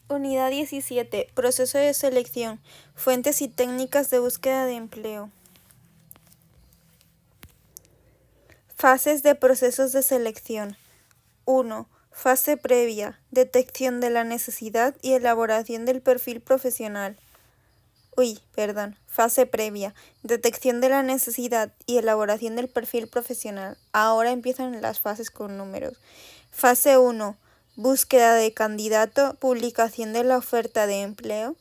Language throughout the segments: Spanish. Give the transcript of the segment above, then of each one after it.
Unidad 17. Proceso de selección. Fuentes y técnicas de búsqueda de empleo. Fases de procesos de selección. 1. Fase previa. Detección de la necesidad y elaboración del perfil profesional. Fase previa. Detección de la necesidad y elaboración del perfil profesional. Ahora empiezan las fases con números. Fase 1. Búsqueda de candidato, publicación de la oferta de empleo.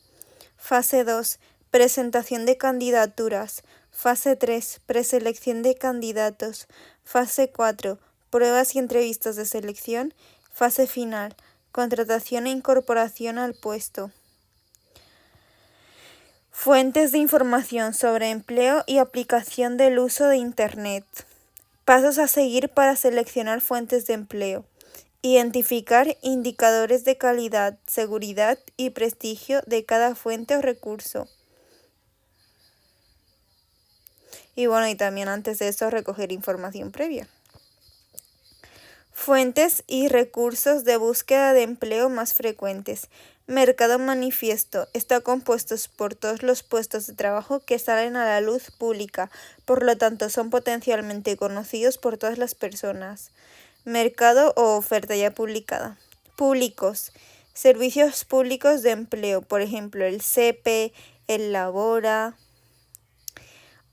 Fase 2. Presentación de candidaturas. Fase 3. Preselección de candidatos. Fase 4. Pruebas y entrevistas de selección. Fase final. Contratación e incorporación al puesto. Fuentes de información sobre empleo y aplicación del uso de Internet. Pasos a seguir para seleccionar fuentes de empleo. Identificar indicadores de calidad, seguridad y prestigio de cada fuente o recurso. Y también antes de eso recoger información previa. Fuentes y recursos de búsqueda de empleo más frecuentes. Mercado manifiesto. Está compuesto por todos los puestos de trabajo que salen a la luz pública, por lo tanto son potencialmente conocidos por todas las personas. Mercado o oferta ya publicada. Públicos. Servicios públicos de empleo, por ejemplo, el SEPE, el Labora.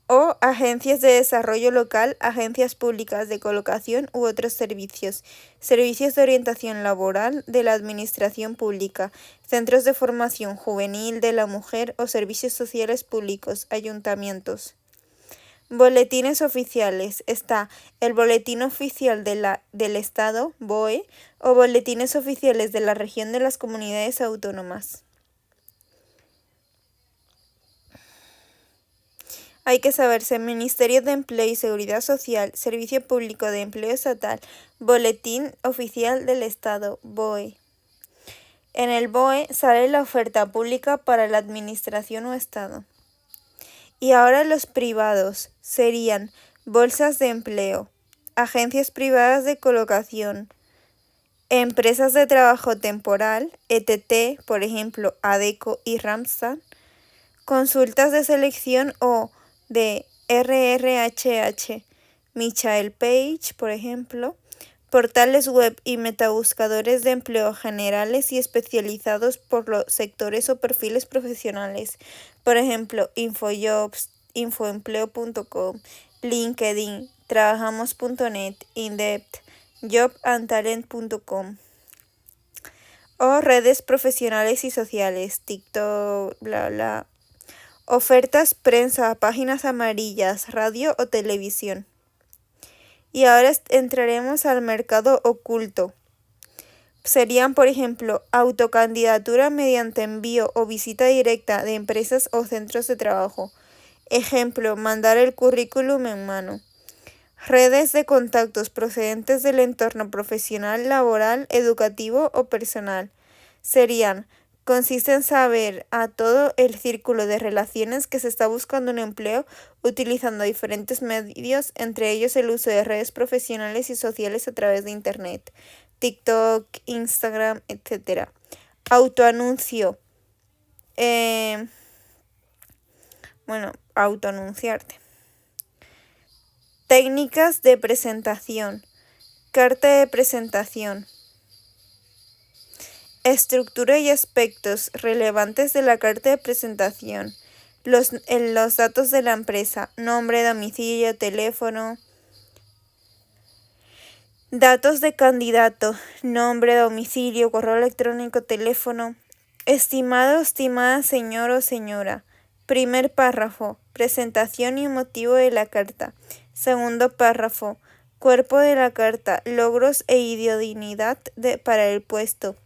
O agencias de desarrollo local, agencias públicas de colocación u otros servicios, servicios de orientación laboral de la administración pública, centros de formación juvenil de la mujer o servicios sociales públicos, ayuntamientos. Boletines oficiales. Está el Boletín Oficial del Estado, BOE, o Boletines Oficiales de la Región de las Comunidades Autónomas. Hay que saberse Ministerio de Empleo y Seguridad Social, Servicio Público de Empleo Estatal, Boletín Oficial del Estado, BOE. En el BOE sale la oferta pública para la Administración o Estado. Y ahora los privados serían bolsas de empleo, agencias privadas de colocación, empresas de trabajo temporal, ETT, por ejemplo, ADECO y Randstad, consultas de selección o de RRHH, Michael Page, por ejemplo, portales web y metabuscadores de empleo generales y especializados por los sectores o perfiles profesionales, por ejemplo, Infojobs, infoempleo.com, LinkedIn, trabajamos.net, Indept, jobandtalent.com. O redes profesionales y sociales, TikTok, Ofertas, prensa, páginas amarillas, radio o televisión. Y ahora entraremos al mercado oculto. Serían, por ejemplo, autocandidatura mediante envío o visita directa de empresas o centros de trabajo. Ejemplo, mandar el currículum en mano. Redes de contactos procedentes del entorno profesional, laboral, educativo o personal. Serían consiste en saber a todo el círculo de relaciones que se está buscando un empleo utilizando diferentes medios, entre ellos el uso de redes profesionales y sociales a través de Internet, TikTok, Instagram, etc. Autoanuncio. Autoanunciarte. Técnicas de presentación. Carta de presentación. Estructura y aspectos relevantes de la carta de presentación. Los datos de la empresa, nombre, domicilio, teléfono. Datos de candidato, nombre, domicilio, correo electrónico, teléfono. Estimado, estimada señor o señora. Primer párrafo, presentación y motivo de la carta. Segundo párrafo, cuerpo de la carta, logros e idoneidad para el puesto.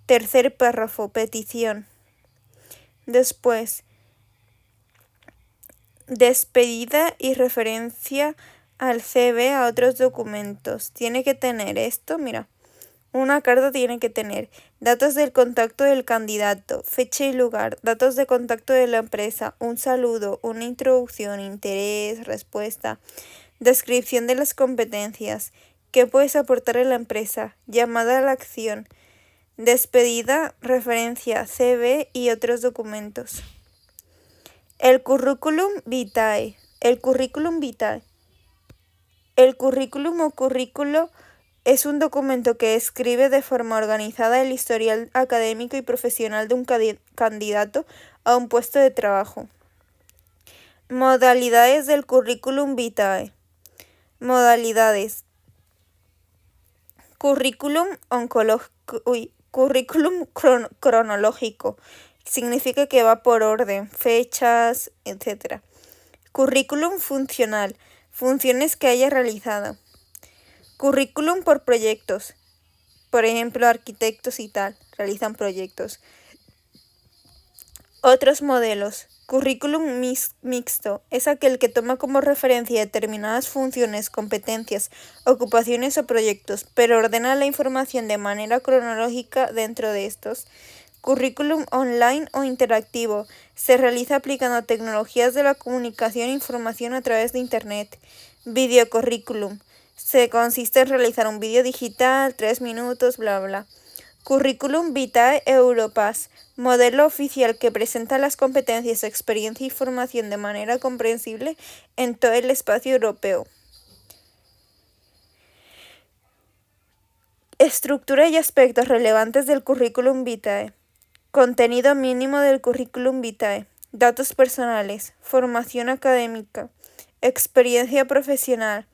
Tercer párrafo, petición. Después, despedida y referencia al CV a otros documentos. Tiene que tener esto, mira. Una carta tiene que tener datos del contacto del candidato, fecha y lugar, datos de contacto de la empresa, un saludo, una introducción, interés, respuesta, descripción de las competencias, qué puedes aportar a la empresa, llamada a la acción, despedida, referencia, CV y otros documentos. El currículum vitae. El currículum vitae. El currículum o currículo es un documento que describe de forma organizada el historial académico y profesional de un candidato a un puesto de trabajo. Modalidades del currículum vitae. Modalidades. Currículum cronológico. Significa que va por orden, fechas, etc. Currículum funcional. Funciones que haya realizado. Currículum por proyectos. Por ejemplo, arquitectos y tal realizan proyectos. Otros modelos. Currículum mixto es aquel que toma como referencia determinadas funciones, competencias, ocupaciones o proyectos, pero ordena la información de manera cronológica dentro de estos. Currículum online o interactivo. Se realiza aplicando tecnologías de la comunicación e información a través de Internet. Videocurrículum. Se consiste en realizar un vídeo digital, 3 minutos, bla bla. Currículum vitae Europass. Modelo oficial que presenta las competencias, experiencia y formación de manera comprensible en todo el espacio europeo. Estructura y aspectos relevantes del currículum vitae. Contenido mínimo del currículum vitae. Datos personales. Formación académica. Experiencia profesional.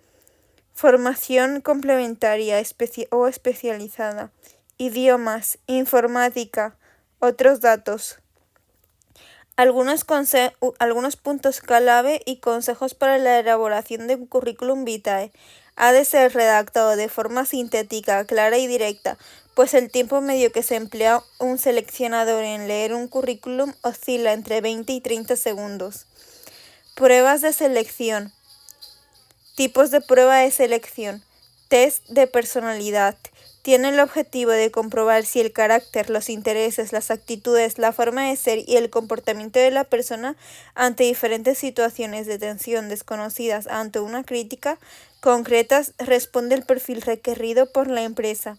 Formación complementaria o especializada. Idiomas. Informática. Otros datos. Algunos puntos clave y consejos para la elaboración de un currículum vitae. Ha de ser redactado de forma sintética, clara y directa, pues el tiempo medio que se emplea un seleccionador en leer un currículum oscila entre 20 y 30 segundos. Pruebas de selección. Tipos de prueba de selección. Test de personalidad. Tiene el objetivo de comprobar si el carácter, los intereses, las actitudes, la forma de ser y el comportamiento de la persona ante diferentes situaciones de tensión desconocidas ante una crítica concretas responde el perfil requerido por la empresa.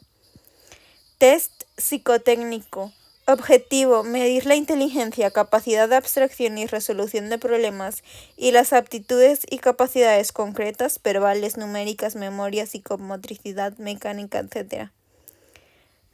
Test psicotécnico. Objetivo: medir la inteligencia, capacidad de abstracción y resolución de problemas y las aptitudes y capacidades concretas, verbales, numéricas, memoria, psicomotricidad, mecánica, etc.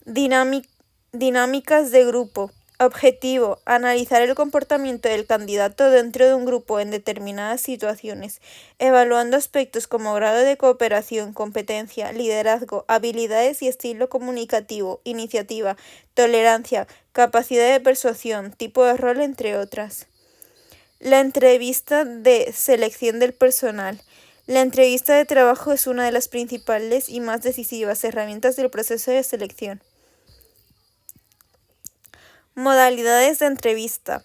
Dinámicas de grupo. Objetivo: analizar el comportamiento del candidato dentro de un grupo en determinadas situaciones, evaluando aspectos como grado de cooperación, competencia, liderazgo, habilidades y estilo comunicativo, iniciativa, tolerancia, capacidad de persuasión, tipo de rol, entre otras. La entrevista de selección del personal. La entrevista de trabajo es una de las principales y más decisivas herramientas del proceso de selección. Modalidades de entrevista.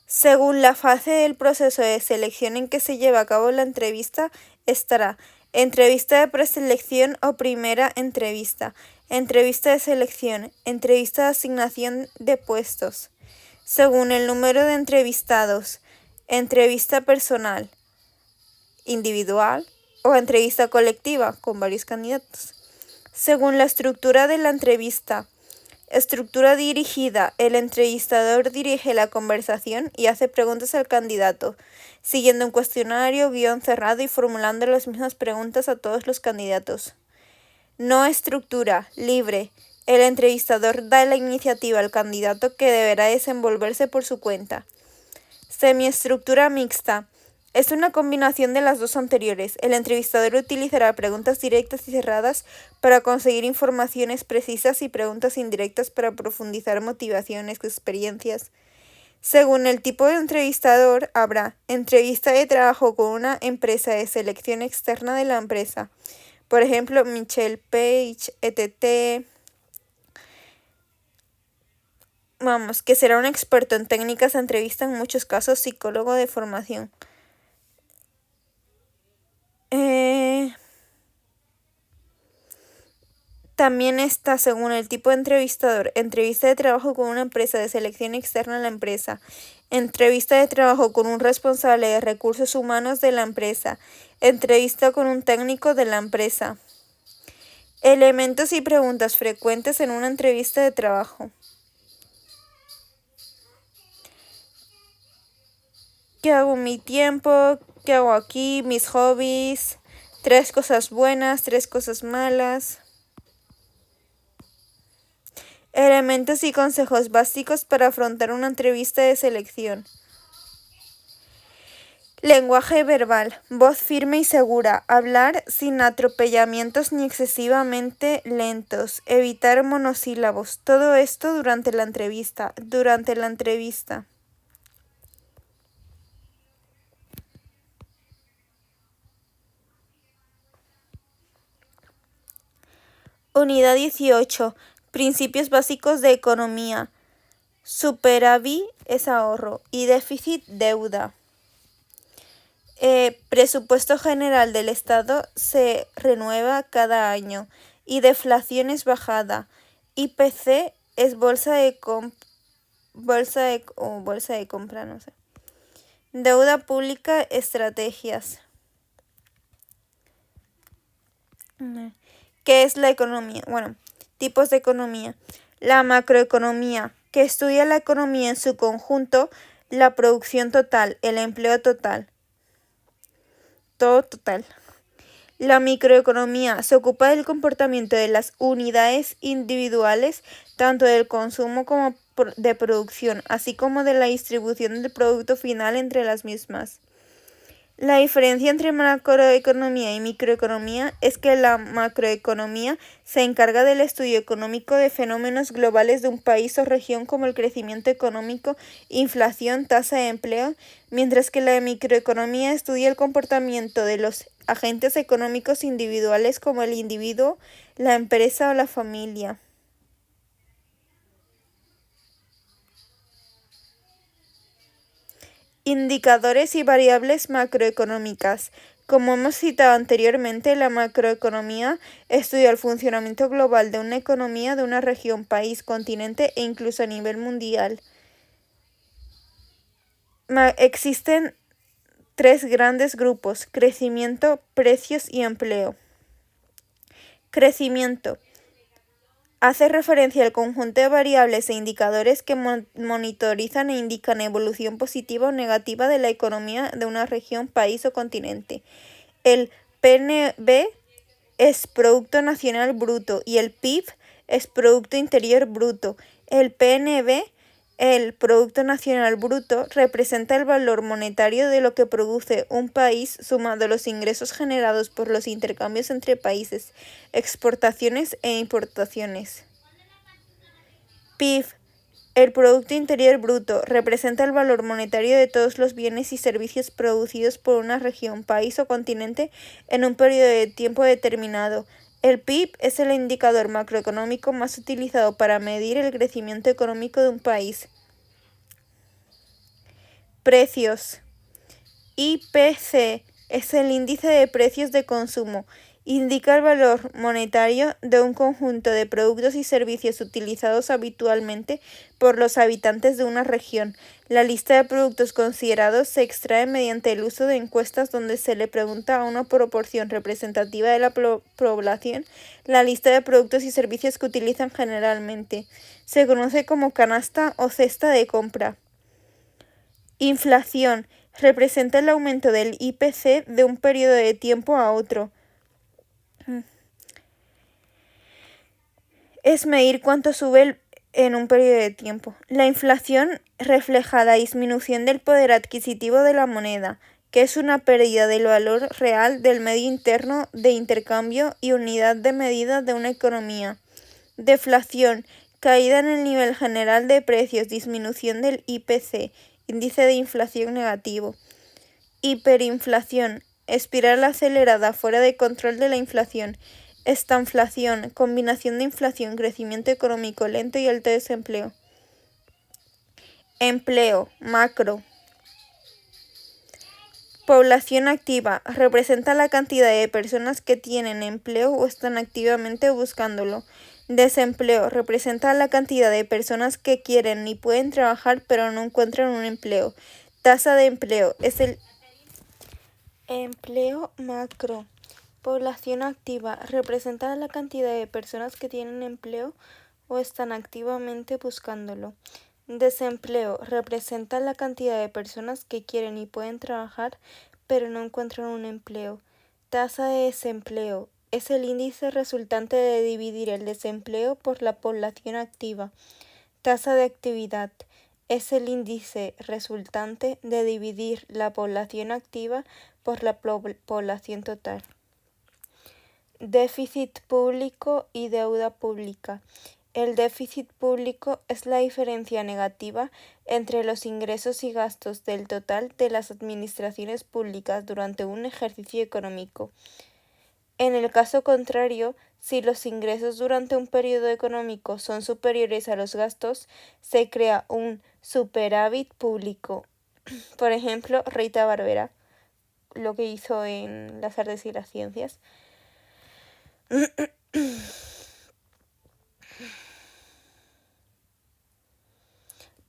Según la fase del proceso de selección en que se lleva a cabo la entrevista, estará entrevista de preselección o primera entrevista, entrevista de selección, entrevista de asignación de puestos. Según el número de entrevistados, entrevista personal, individual o entrevista colectiva con varios candidatos. Según la estructura de la entrevista. Estructura dirigida. El entrevistador dirige la conversación y hace preguntas al candidato, siguiendo un cuestionario, guión cerrado y formulando las mismas preguntas a todos los candidatos. No estructura. Libre. El entrevistador da la iniciativa al candidato que deberá desenvolverse por su cuenta. Semiestructura mixta. Es una combinación de las dos anteriores. El entrevistador utilizará preguntas directas y cerradas para conseguir informaciones precisas y preguntas indirectas para profundizar motivaciones, experiencias. Según el tipo de entrevistador, habrá entrevista de trabajo con una empresa de selección externa de la empresa. Por ejemplo, Michelle Page, ETT. Que será un experto en técnicas de entrevista, en muchos casos psicólogo de formación. También está, según el tipo de entrevistador, entrevista de trabajo con una empresa de selección externa a la empresa, entrevista de trabajo con un responsable de recursos humanos de la empresa, entrevista con un técnico de la empresa. Elementos y preguntas frecuentes en una entrevista de trabajo. ¿Qué hago en mi tiempo? ¿Qué hago aquí? Mis hobbies. 3 cosas buenas, 3 cosas malas. Elementos y consejos básicos para afrontar una entrevista de selección. Lenguaje verbal. Voz firme y segura. Hablar sin atropellamientos ni excesivamente lentos. Evitar monosílabos. Todo esto durante la entrevista. Unidad 18. Principios básicos de economía. Superávit es ahorro y déficit deuda. Presupuesto general del Estado se renueva cada año y deflación es bajada. IPC es bolsa de compra, no sé. Deuda pública, estrategias. ¿Qué es la economía? Bueno, tipos de economía. La macroeconomía, que estudia la economía en su conjunto, la producción total, el empleo total. Todo total. La microeconomía se ocupa del comportamiento de las unidades individuales, tanto del consumo como de producción, así como de la distribución del producto final entre las mismas. La diferencia entre macroeconomía y microeconomía es que la macroeconomía se encarga del estudio económico de fenómenos globales de un país o región como el crecimiento económico, inflación, tasa de empleo, mientras que la microeconomía estudia el comportamiento de los agentes económicos individuales como el individuo, la empresa o la familia. Indicadores y variables macroeconómicas. Como hemos citado anteriormente, la macroeconomía estudia el funcionamiento global de una economía de una región, país, continente e incluso a nivel mundial. Existen 3 grandes grupos: crecimiento, precios y empleo. Crecimiento. Hace referencia al conjunto de variables e indicadores que monitorizan e indican evolución positiva o negativa de la economía de una región, país o continente. El PNB es Producto Nacional Bruto y el PIB es Producto Interior Bruto. El PNB, el Producto Nacional Bruto, representa el valor monetario de lo que produce un país sumado los ingresos generados por los intercambios entre países, exportaciones e importaciones. PIB, el Producto Interior Bruto, representa el valor monetario de todos los bienes y servicios producidos por una región, país o continente en un periodo de tiempo determinado. El PIB es el indicador macroeconómico más utilizado para medir el crecimiento económico de un país. Precios. IPC es el índice de precios de consumo. Indica el valor monetario de un conjunto de productos y servicios utilizados habitualmente por los habitantes de una región. La lista de productos considerados se extrae mediante el uso de encuestas donde se le pregunta a una proporción representativa de la población la lista de productos y servicios que utilizan generalmente. Se conoce como canasta o cesta de compra. Inflación. Representa el aumento del IPC de un periodo de tiempo a otro. Es medir cuánto sube en un periodo de tiempo. La inflación refleja la disminución del poder adquisitivo de la moneda, que es una pérdida del valor real del medio interno de intercambio y unidad de medida de una economía. Deflación, caída en el nivel general de precios, disminución del IPC, índice de inflación negativo. Hiperinflación, espiral acelerada fuera de control de la inflación. Estanflación, combinación de inflación, crecimiento económico lento y alto desempleo. Empleo, macro. Población activa, representa la cantidad de personas que tienen empleo o están activamente buscándolo. Desempleo, representa la cantidad de personas que quieren y pueden trabajar pero no encuentran un empleo. Tasa de empleo, es el empleo macro. Población activa representa la cantidad de personas que tienen empleo o están activamente buscándolo. Desempleo representa la cantidad de personas que quieren y pueden trabajar, pero no encuentran un empleo. Tasa de desempleo es el índice resultante de dividir el desempleo por la población activa. Tasa de actividad es el índice resultante de dividir la población activa por la población total. Déficit público y deuda pública. El déficit público es la diferencia negativa entre los ingresos y gastos del total de las administraciones públicas durante un ejercicio económico. En el caso contrario, si los ingresos durante un periodo económico son superiores a los gastos, se crea un superávit público. Por ejemplo, Rita Barbera, lo que hizo en las artes y las ciencias.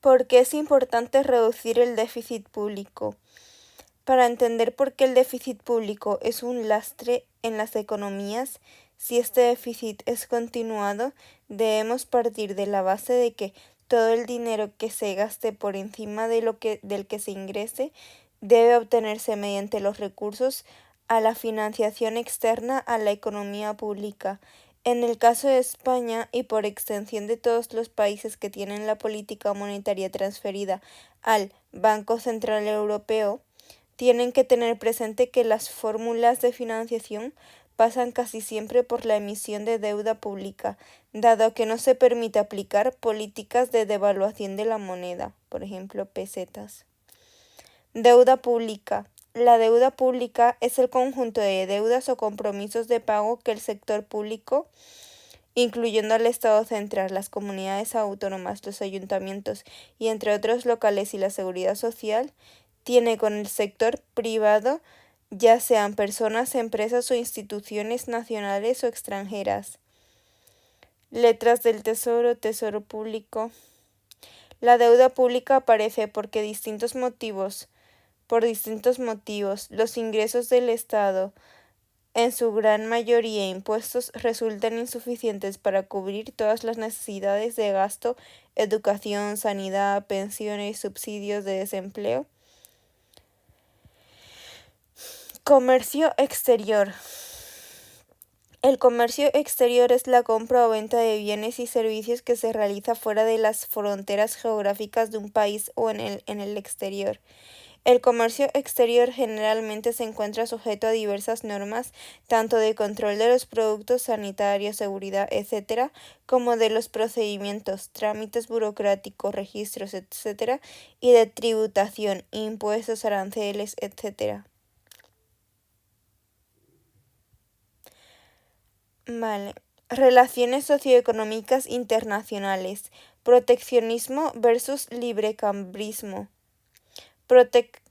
¿Por qué es importante reducir el déficit público? Para entender por qué el déficit público es un lastre en las economías, si este déficit es continuado, debemos partir de la base de que todo el dinero que se gaste por encima del que se ingrese debe obtenerse mediante los recursos a la financiación externa a la economía pública. En el caso de España y por extensión de todos los países que tienen la política monetaria transferida al Banco Central Europeo, tienen que tener presente que las fórmulas de financiación pasan casi siempre por la emisión de deuda pública, dado que no se permite aplicar políticas de devaluación de la moneda, por ejemplo, pesetas. Deuda pública. La deuda pública es el conjunto de deudas o compromisos de pago que el sector público, incluyendo al Estado central, las comunidades autónomas, los ayuntamientos y entre otros locales y la seguridad social, tiene con el sector privado, ya sean personas, empresas o instituciones nacionales o extranjeras. Letras del Tesoro, Tesoro Público. La deuda pública aparece por distintos motivos, los ingresos del Estado, en su gran mayoría impuestos, resultan insuficientes para cubrir todas las necesidades de gasto, educación, sanidad, pensiones, subsidios de desempleo. Comercio exterior. El comercio exterior es la compra o venta de bienes y servicios que se realiza fuera de las fronteras geográficas de un país o en el exterior. El comercio exterior generalmente se encuentra sujeto a diversas normas, tanto de control de los productos sanitarios, seguridad, etc., como de los procedimientos, trámites burocráticos, registros, etc., y de tributación, impuestos, aranceles, etc. Vale. Relaciones socioeconómicas internacionales. Proteccionismo versus librecambismo.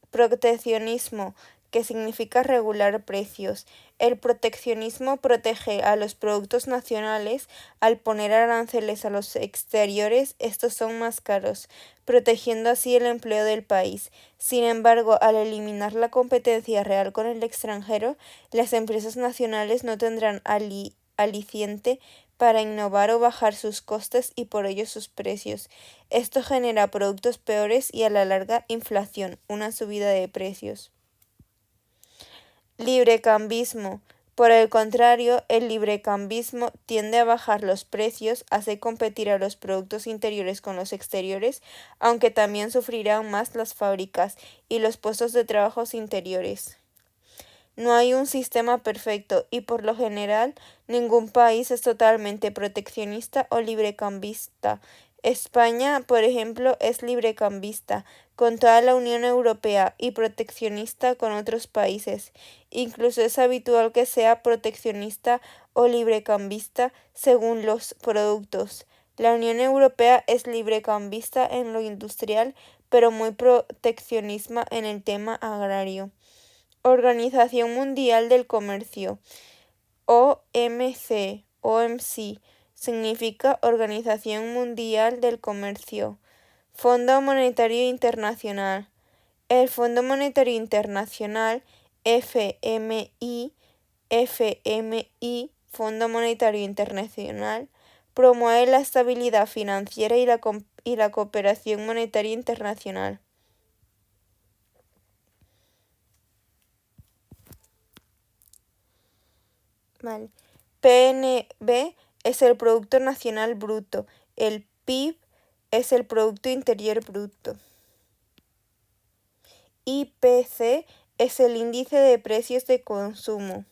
Proteccionismo, que significa regular precios. El proteccionismo protege a los productos nacionales al poner aranceles a los exteriores, estos son más caros, protegiendo así el empleo del país. Sin embargo, al eliminar la competencia real con el extranjero, las empresas nacionales no tendrán aliciente para innovar o bajar sus costes y por ello sus precios. Esto genera productos peores y a la larga inflación, una subida de precios. Librecambismo. Por el contrario, el librecambismo tiende a bajar los precios, hace competir a los productos interiores con los exteriores, aunque también sufrirán más las fábricas y los puestos de trabajo interiores. No hay un sistema perfecto y por lo general ningún país es totalmente proteccionista o librecambista. España, por ejemplo, es librecambista con toda la Unión Europea y proteccionista con otros países. Incluso es habitual que sea proteccionista o librecambista según los productos. La Unión Europea es librecambista en lo industrial, pero muy proteccionista en el tema agrario. Organización Mundial del Comercio, OMC, significa Organización Mundial del Comercio. Fondo Monetario Internacional. El Fondo Monetario Internacional, FMI, FMI, Fondo Monetario Internacional, promueve la estabilidad financiera y la cooperación monetaria internacional. Vale. PNB es el Producto Nacional Bruto. El PIB es el Producto Interior Bruto. IPC es el índice de precios de consumo.